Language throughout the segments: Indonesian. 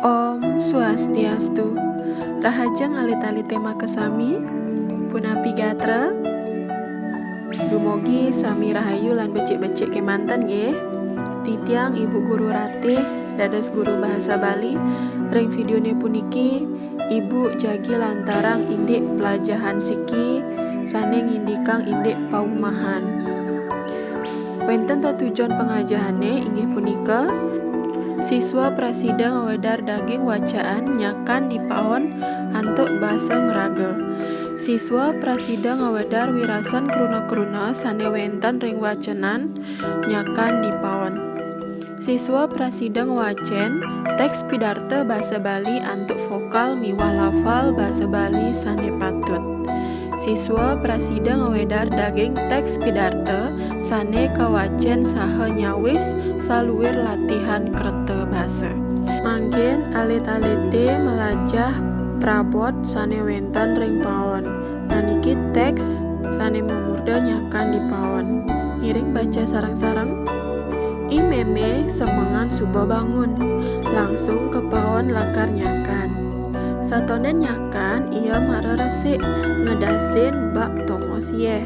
Om Swastiastu. Rahajeng alita-alite makasami punapi gatra. Dumugi sami rahayu lan becik-becik kemanten nggih. Titiang Ibu Guru Ratih dados guru bahasa Bali. Ring videone puniki Ibu jagi lantarang indik pelajahan siki sane ngindikang indik paumahan. Wenten tujuan pengajahane inggih punika siswa prasida ngawedar daging wacaan nyakan di paon antuk basa ngeraga. Siswa prasida ngawedar wirasan kruna-kruna sane wenten ring wacenan nyakan di paon. Siswa prasida ngwacen teks pidarta basa Bali antuk vokal miwah lafal basa Bali sane patut. Siswa prasida ngawedar daging teks pidarta sane kawacen saha nyawis saluwir latihan kreta basa. Mangkin alit-alite melajah prabot sane wenten ring paon. Naniki teks sane memurda nyakan di paon. Ngiring baca sarang-sarang. Imeme semangan subuh bangun, langsung ke paon lakar nyakan. Satonen nyakan ia marah resik ngedasin bak tongos yeh.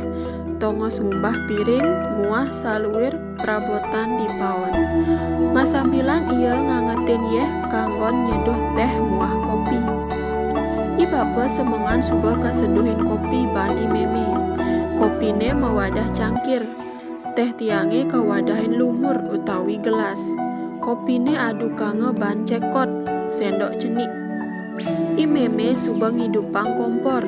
Tongos ngumbah piring muah saluwir perabotan di paon. Masambilan ia ngangetin yeh kanggon nyeduh teh muah kopi. Ibapa semangan subuh kaseduhin kopi bani meme. Kopine mewadah cangkir. Teh tiange kawadahin lumur utawi gelas. Kopine adu kange ban cekot sendok cenik. Imeme subang ngidupang kompor.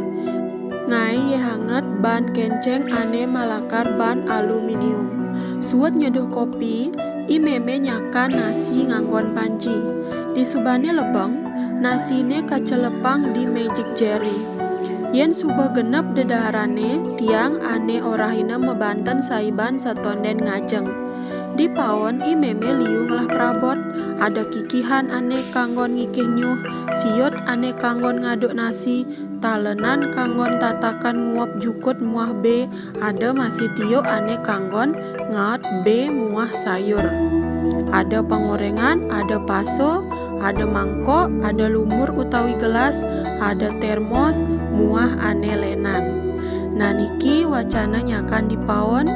Nai ye hangat ban kenceng ane malakar ban aluminium. Suat nyeduh kopi, imeme nyakan nasi nganggon panci. Di subane lebang, nasine kacelepang di magic jerry. Yen subah genep dedaharane, tiang ane orahina mebanten saiban satonden ngajeng. Di paon imeme liung lah prabot, ada kikihan ane kanggon ngikih nyuh, siot ane kanggon ngaduk nasi, talenan kanggon tatakan nguap jukut muah be, ada masih tiok ane kanggon ngat be muah sayur. Ada pengorengan, ada paso, ada mangkok, ada lumur utawi gelas, ada termos, muah ane lenan. Nah niki wacana nyakan di paon.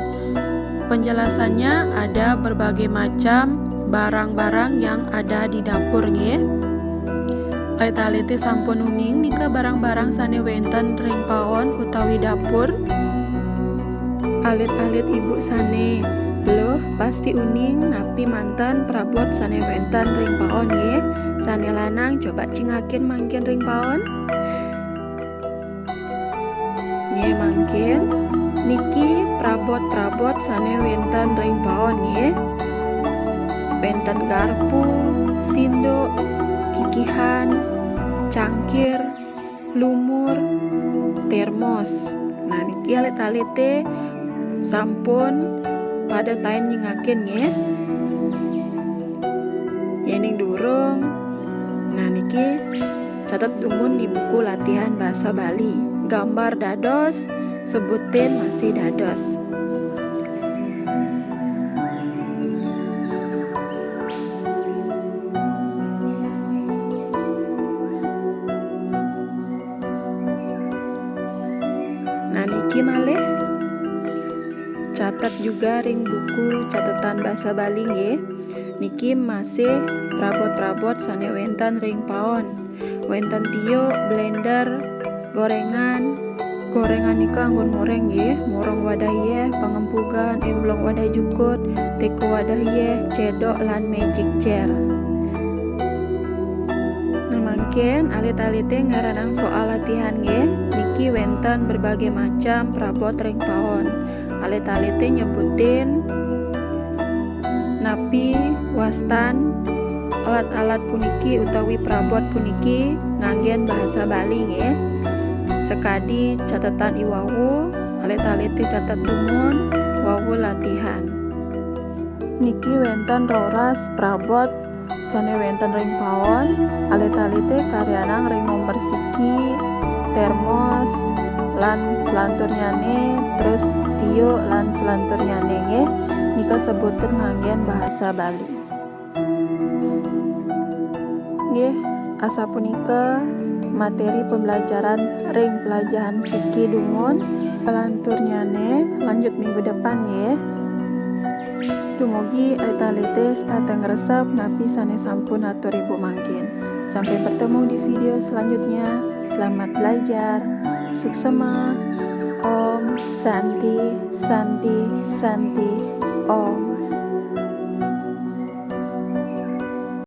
Penjelasannya ada berbagai macam barang-barang yang ada di dapur nggih. Alit-alite sampun uning nika barang-barang sane wenten ring paon utawi dapur. Alit-alit ibu sane loh pasti uning napi mantan prabot sane wenten ring paon nggih. Sane lanang coba cingakin mangkin ring paon. Nggih mangkin niki prabot-prabot sane wenten ring paon nggih. Wenten garpu, sindok, kikihan, cangkir, lumur, termos. Nah niki alit-alite sampun pada taen nyingakin nggih. Yening durung. Nah niki catat dumun di buku latihan bahasa Bali. Gambar dados, sebutin masih dados. Nah niki malih catat juga ring buku catatan bahasa Bali nggih. Niki masih prabot-prabot sane wenten ring paon. Wenten tiok, blender, gorengan nika anggon ngoreng nggih, morong wadah yeh, pangempugan, emblong wadah jukut, teko wadah yeh, cedok lan magic chair. Nah mangken alit-alite ngaranang soal latihan nggih, niki wenten berbagai macam prabot ring paon. Alit-alite nyebutin napi wastan alat-alat puniki utawi prabot puniki nganggen bahasa Bali nggih. Sekadi catatan iwawu, alit-alite catat dumun, wawu latihan. Niki wenten roras prabot sane wenten ring paon, alit-alite karyanang ring nomor siki, termos lan selanturnyane, terus tiok lan selanturnyane nggih. Nika sebutin nganggen bahasa Bali. nggih. Asa punika materi pembelajaran ring pelajaran Siki Dungun pelanturnyane lanjut minggu depan nggih. Dumugi alita-alite stateng resep napi sane sampun atur ibu mangkin. Sampai bertemu di video selanjutnya. Selamat belajar. Suksema. Om Santi Santi Santi Om.